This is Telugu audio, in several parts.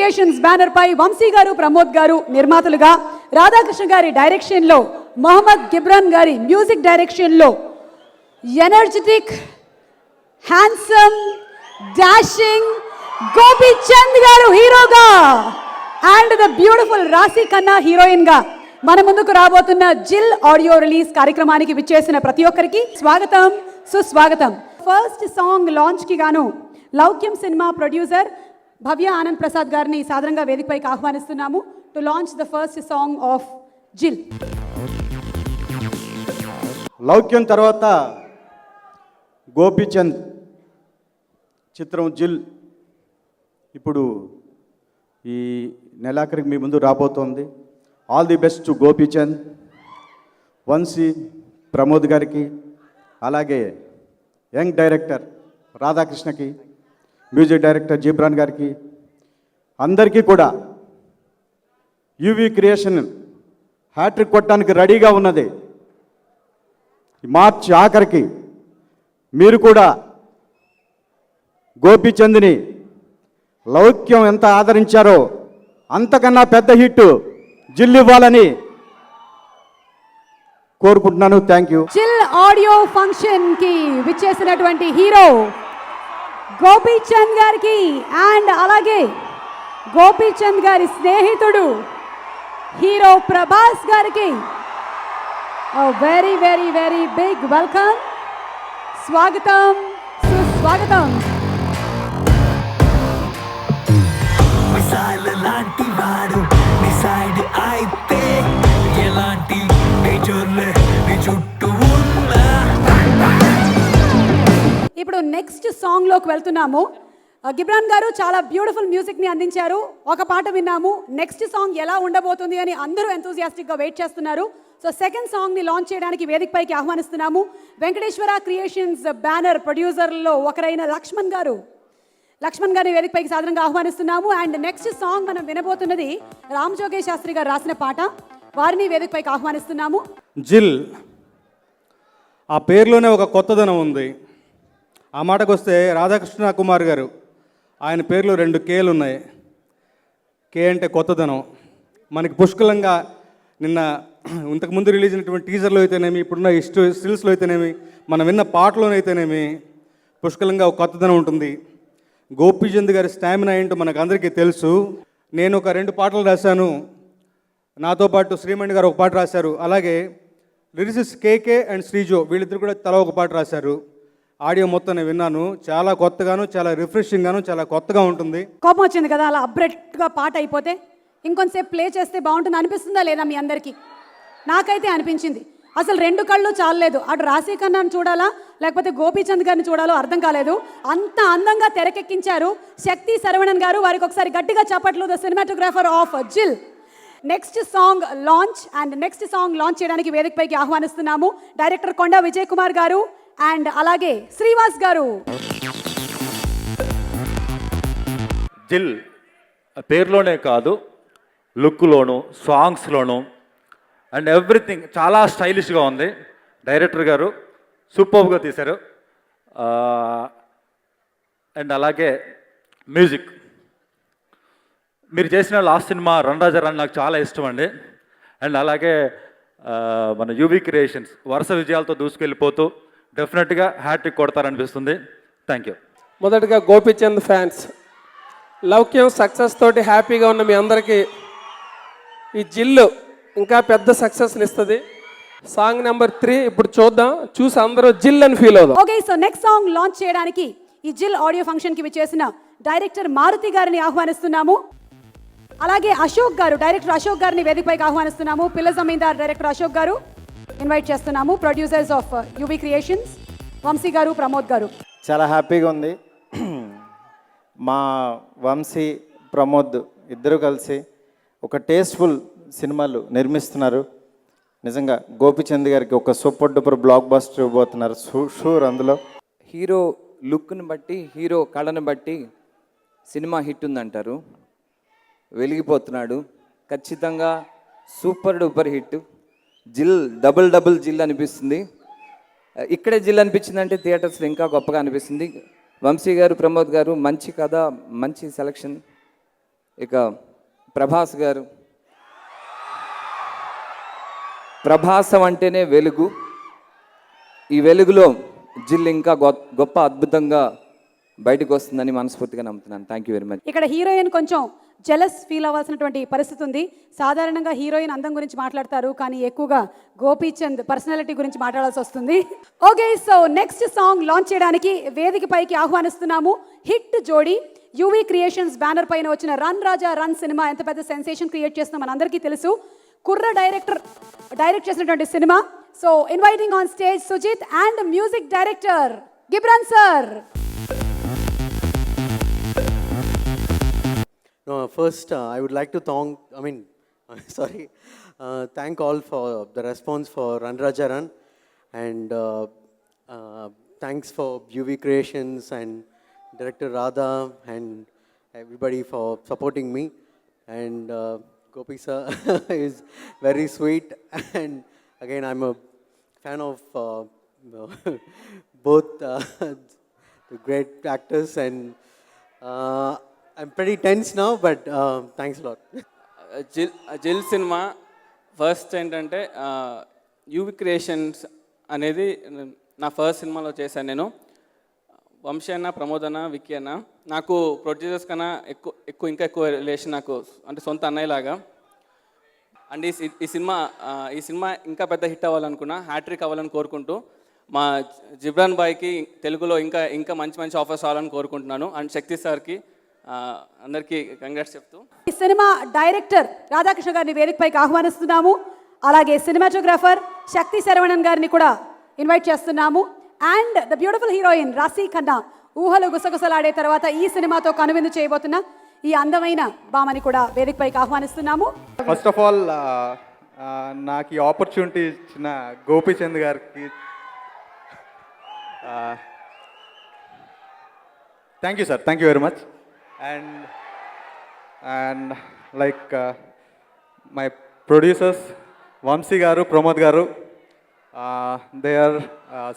క్రియేషన్స్ బ్యానర్ పై వంశీ గారు ప్రమోద్ గారు నిర్మాతలుగా, రాధాకృష్ణ గారి డైరెక్షన్ లో, మొహమ్మద్ గిబ్రాన్ గారి మ్యూజిక్ డైరెక్షన్ లో ఎనర్జెటిక్, హ్యాండ్సమ్, డాషింగ్ గోపీచంద్ గారు హీరోగా అండ్ ద బ్యూటిఫుల్ రాశి ఖన్నా హీరోయిన్ గా మన ముందుకు రాబోతున్న జిల్ ఆడియో రిలీజ్ కార్యక్రమానికి విచ్చేసిన ప్రతి ఒక్కరికి స్వాగతం, సుస్వాగతం. ఫస్ట్ సాంగ్ లాంచ్ కి గాను లౌక్యం సినిమా ప్రొడ్యూసర్ భవ్య ఆనంద్ ప్రసాద్ గారిని సాదరంగా వేదికపైకి ఆహ్వానిస్తున్నాము to launch the first song of Jil. Loukyam తర్వాత గోపీచంద్ చిత్రం జిల్ ఇప్పుడు ఈ నెలాఖరికి మీ ముందు రాబోతోంది. All the best to Gopichand, Vamsi, Pramod గారికి, అలాగే యంగ్ డైరెక్టర్ రాధాకృష్ణకి, మ్యూజిక్ డైరెక్టర్ జిబ్రాన్ గారికి, అందరికీ కూడా యూవీ క్రియేషన్ హ్యాట్రిక్ కొట్టడానికి రెడీగా ఉన్నది. మార్చి ఆఖరికి మీరు కూడా గోపీచంద్ని లౌక్యం ఎంత ఆదరించారో అంతకన్నా పెద్ద హిట్ జిల్ ఇవ్వాలని కోరుకుంటున్నాను. Thank you. జిల్ ఆడియో ఫంక్షన్ కి విచ్చేసినటువంటి హీరో గోపీచంద్ గారికి అండ్ అలాగే గోపీచంద్ గారి స్నేహితుడు హీరో ప్రభాస్ గారికి very very very big welcome, స్వాగతం, సుస్వాగతం. లాంటి వాడు డిసైడ్ అయితే ఎలాంటి మేజర్లే నీ చుట్టూ ఉన్నా. ఇప్పుడు నెక్స్ట్ సాంగ్ లోకి వెళ్తున్నాము. గిబ్రాన్ గారు చాలా బ్యూటిఫుల్ మ్యూజిక్ ని అందించారు. ఒక పాట విన్నాము. నెక్స్ట్ సాంగ్ ఎలా ఉండబోతుంది అని అందరూ ఎంతూజియాస్టిక్ గా వెయిట్ చేస్తున్నారు. సో సెకండ్ సాంగ్ ని లాంచ్ చేయడానికి వేదికపైకి ఆహ్వానిస్తున్నాము వెంకటేశ్వర క్రియేషన్స్ బ్యానర్ ప్రొడ్యూసర్లో ఒకరైన లక్ష్మణ్ గారిని వేదికపైకి సాధారణంగా ఆహ్వానిస్తున్నాము. అండ్ నెక్స్ట్ సాంగ్ మనం వినబోతున్నది రామ్ జోగేష్ శాస్త్రి గారు రాసిన పాట. వారిని వేదికపైకి ఆహ్వానిస్తున్నాము. జిల్ ఆ పేరులోనే ఒక కొత్తదనం ఉంది. ఆ మాటకు వస్తే రాధాకృష్ణ కుమార్ గారు ఆయన పేరులో 2 కేలు ఉన్నాయి. కే అంటే కొత్తదనం. మనకి పుష్కలంగా నిన్న ఇంతకుముందు రిలీజ్ అయినటువంటి టీజర్లో అయితేనేమి, ఇప్పుడున్న స్టిల్స్లో అయితేనేమి, మనం విన్న పాటలోనైతేనేమి పుష్కలంగా ఒక కొత్తదనం ఉంటుంది. గోపీచంద్ గారి స్టామినా ఏంటో మనకు అందరికీ తెలుసు. నేను ఒక 2 పాటలు రాశాను, నాతో పాటు శ్రీమణి గారు ఒక పాట రాశారు. అలాగే లిరిసిస్ట్ కేకే అండ్ శ్రీజో వీళ్ళిద్దరు కూడా తలా ఒక పాట రాశారు. ఆడియో మొత్తం నేను విన్నాను. చాలా కొత్తగాను, చాలా రిఫ్రెషింగ్గాను, చాలా కొత్తగా ఉంటుంది. కోపం వచ్చింది కదా అలా అబ్రెట్గా పాట అయిపోతే? ఇంకొంతసేపు ప్లే చేస్తే బాగుంటుంది అనిపిస్తుందా లేదా మీ అందరికీ? నాకైతే అనిపించింది. అసలు 2 కళ్ళు చాలలేదు. అటు రాశి ఖన్నాను చూడాలా లేకపోతే గోపీచంద్ గారిని చూడాలో అర్థం కాలేదు. అంత అందంగా తెరకెక్కించారు శక్తి శరవణన్ గారు. వారికి ఒకసారి గట్టిగా చప్పట్లు. ద సినిమాటోగ్రాఫర్ ఆఫ్ జిల్. Next song launch and next song launch చేయడానికి వేదికపైకి ఆహ్వానిస్తున్నాము డైరెక్టర్ కొండా విజయ్ కుమార్ గారు అండ్ అలాగే శ్రీవాస్ గారు. జిల్ పేరులోనే కాదు, లుక్లోను, సాంగ్స్లోను అండ్ ఎవ్రీథింగ్ చాలా స్టైలిష్గా ఉంది. డైరెక్టర్ గారు సూపర్గా తీశారు. అండ్ అలాగే మ్యూజిక్ మీరు చేసిన లాస్ట్ సినిమా రన్ రాజా రన్ నాకు చాలా ఇష్టం అండి. అండ్ అలాగే మన యూవీ క్రియేషన్స్ వరుస విజయాలతో దూసుకెళ్ళిపోతూ డెఫినెట్గా హ్యాట్రిక్ కొడతారనిపిస్తుంది. Thank you. మొదటగా గోపీచంద్ ఫ్యాన్స్, లౌక్యం సక్సెస్ తోటి హ్యాపీగా ఉన్న మీ అందరికీ ఈ జిల్లు ఇంకా పెద్ద సక్సెస్ని ఇస్తుంది. సాంగ్ నెంబర్ 3 ఇప్పుడు చూద్దాం, చూసి అందరూ జిల్ అని ఫీల్ అవుదాం. Okay, so next song launch చేయడానికి ఈ జిల్ ఆడియో ఫంక్షన్ కి విచ్చేసిన డైరెక్టర్ మారుతి గారిని ఆహ్వానిస్తున్నాము. అలాగే అశోక్ గారు, డైరెక్టర్ అశోక్ గారిని వేదికపైకి ఆహ్వానిస్తున్నాము. పిల్ల జమీందార్ డైరెక్టర్ అశోక్ గారు ఇన్వైట్ చేస్తున్నాము. Producers of UV creations Vamsi గారు, ప్రమోద్ గారు. చాలా హ్యాపీగా ఉంది. మా వంశీ, ప్రమోద్ ఇద్దరు కలిసి ఒక టేస్ట్ఫుల్ సినిమాలు నిర్మిస్తున్నారు. నిజంగా గోపీచంద్ గారికి ఒక సూపర్ డూపర్ బ్లాక్ బస్టర్ ఇవ్వబోతున్నారు షూర్. అందులో హీరో లుక్ని బట్టి, హీరో కళను బట్టి సినిమా హిట్ ఉందంటారు. వెలిగిపోతున్నాడు. ఖచ్చితంగా సూపర్ డూపర్ హిట్. జిల్ డబుల్ జిల్ అనిపిస్తుంది. ఇక్కడే జిల్ అనిపించింది అంటే థియేటర్స్లో ఇంకా గొప్పగా అనిపిస్తుంది. వంశీ గారు, ప్రమోద్ గారు మంచి కథ, మంచి సెలక్షన్. ఇక ప్రభాస్ గారు, ప్రభాసం అంటేనే వెలుగు. ఈ వెలుగులో జిల్ ఇంకా గొప్ప అద్భుతంగా బయటకు వస్తుందని మనస్ఫూర్తిగా నమ్ముతున్నాను. Thank you very much. ఇక్కడ హీరోయిన్ కొంచెం జెలస్ ఫీల్ అవ్వాల్సినటువంటి పరిస్థితి ఉంది. సాధారణంగా హీరోయిన్ అందం గురించి మాట్లాడతారు, కానీ ఎక్కువగా గోపీచంద్ పర్సనాలిటీ గురించి మాట్లాడాల్సి వస్తుంది. Okay, so next song launch చేయడానికి వేదిక పైకి ఆహ్వానిస్తున్నాము హిట్ జోడీ. యూవీ క్రియేషన్స్ బ్యానర్ పైన వచ్చిన రన్ రాజా రన్ సినిమా ఎంత పెద్ద సెన్సేషన్ క్రియేట్ చేస్తుందో మనందరికీ తెలుసు. కుర్ర డైరెక్ట్ చేసినటువంటి సినిమా. So inviting on stage Sujeeth and music director Ghibran sir. No, first, I would like to thank all for the response for Run Raja Run, and thanks for UV Creations and Director Radha and everybody for supporting me. And Gopi sir is very sweet, and again I'm a fan of both the great actors, and I'm pretty tense now, but thanks a lot. జిల్ సినిమా ఫస్ట్ ఏంటంటే యూవి క్రియేషన్స్ అనేది నా ఫస్ట్ సినిమాలో చేశాను నేను. వంశీ అన్న, ప్రమోద్ అన్న, విక్కీ అన్న, నాకు ప్రొడ్యూసర్స్ కన్నా ఇంకా ఎక్కువ రిలేషన్, నాకు అంటే సొంత అన్నయ్యలాగా. అండ్ ఈ సినిమా ఇంకా పెద్ద హిట్ అవ్వాలనుకున్నా, హ్యాట్రిక్ అవ్వాలని కోరుకుంటూ, మా జిబ్రాన్ బాయ్కి తెలుగులో ఇంకా మంచి ఆఫర్స్ రావాలని కోరుకుంటున్నాను. అండ్ శక్తి సార్కి అందరికీ కంగ్రాట్స్ చెప్తూ, ఈ సినిమా డైరెక్టర్ రాధాకృష్ణ గారిని వేదికపైకి ఆహ్వానిస్తున్నాము. అలాగే సినిమాటోగ్రాఫర్ శక్తి శరవణన్ గారిని కూడా ఇన్వైట్ చేస్తున్నాము. అండ్ ద బ్యూటిఫుల్ హీరోయిన్ రాశి ఖన్నా ఊహలు గుసగుసలాడే తర్వాత ఈ సినిమాతో కనువిందు చేయబోతున్న ఈ అందమైన భామని కూడా వేదికపైకి ఆహ్వానిస్తున్నాము. ఫస్ట్ ఆఫ్ ఆల్ నాకు ఈ ఆపర్చునిటీ ఇచ్చిన గోపీచంద్ గారికి thank you sir, thank you very much. And like my producers Vamsi garu, Pramod garu, they are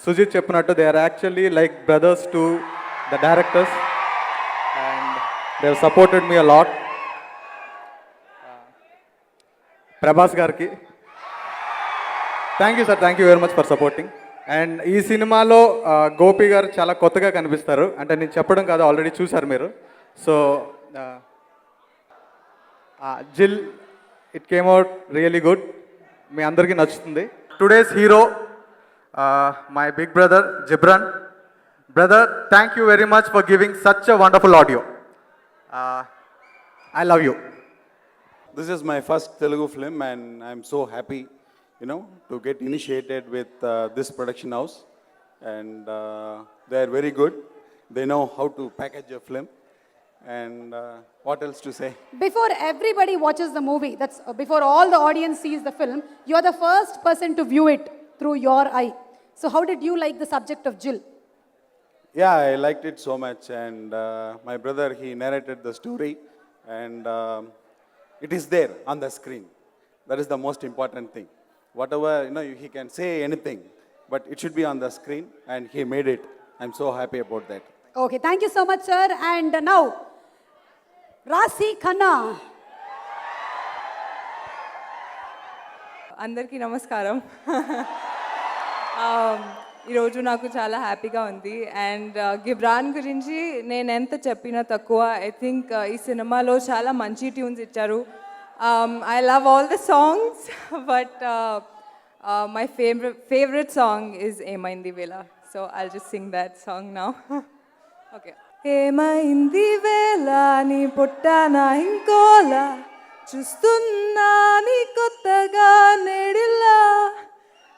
Sujit cheppinattu, they are actually like brothers to the directors, and they have supported me a lot. Prabhas garki thank you sir, thank you very much for supporting. And ఈ సినిమాలో గోపి గారు చాలా కొత్తగా కనిపిస్తారు. అంటే నేను చెప్పడం కాదు, ఆల్రెడీ చూసారు మీరు. So Jil it came out really good, మీ అందరికీ నచ్చుతుంది. Today's hero my big brother Ghibran. Brother, thank you very much for giving such a wonderful audio. I love you. This is my first Telugu film, and I'm so happy, to get initiated with this production house. And they are very good. They know how to package a film. And what else to say? Before everybody watches the movie, before all the audience sees the film, you're the first person to view it through your eye. So how did you like the subject of Jill? Yeah, I liked it so much. And my brother, he narrated the story. And it is there on the screen. That is the most important thing. Whatever, he can say anything, but it should be on the screen, and he made it. I'm so happy about that. Okay, thank you so much, sir. And now, Rasi Khanna. అందరికీ నమస్కారం. ఈరోజు నాకు చాలా హ్యాపీగా ఉంది. అండ్ గిబ్రాన్ గురించి నేను ఎంత చెప్పినా తక్కువ. ఐ థింక్ ఈ సినిమాలో చాలా మంచి ట్యూన్స్ ఇచ్చారు. I love all the songs, but my favorite song is Emaindi Vela. So I'll just sing that song now. Okay. Emaindi Vela ni puttana inkola చూస్తున్నా నీ కొత్తగా నెడిలా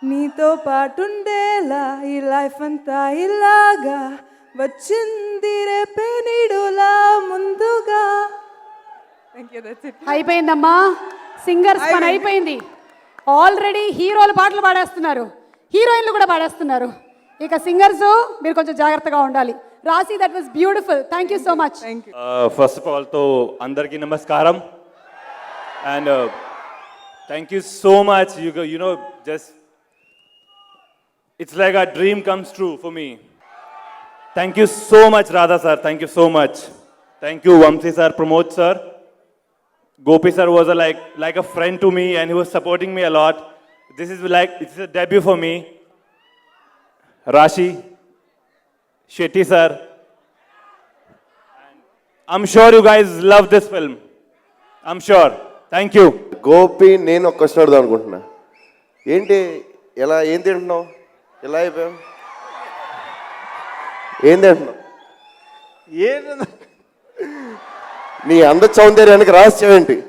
నీతో పాటుండేలా ఈ లైఫ్ అంతా ఇలాగా వచ్చింది రేపే నీడులా ముందుగా. అయిపోయిందమ్మా, సింగర్స్ పని అయిపోయింది. ఆల్రెడీ హీరోలు పాటలు పాడేస్తున్నారు, హీరోయిన్లు కూడా పాడేస్తున్నారు. ఇక సింగర్స్ మీరు కొంచెం జాగ్రత్తగా ఉండాలి. రాసి, that was beautiful. Thank you so much. First of all తో అందరికీ నమస్కారం. And thank you so much. You know, just it's like a dream comes true for me. Thank you so much, Radha sir. Thank you so much. Thank you, Vamsi sir, Pramod sir. Gopi sir was like a friend to me, and he was supporting me a lot. This is it's a debut for me. Rashi, Shetty sir. I'm sure you guys love this film. I'm sure. Thank you. Gopi నేను ఒక క్వశ్చన్ అడుగుదాం అనుకుంటున్నా. ఏంటి ఏం తింటున్నావు? ఎలా అయిపోయావు? ఏం తింటున్నావు? నీ అంద సౌందర్యానికి రహస్యం ఏంటి?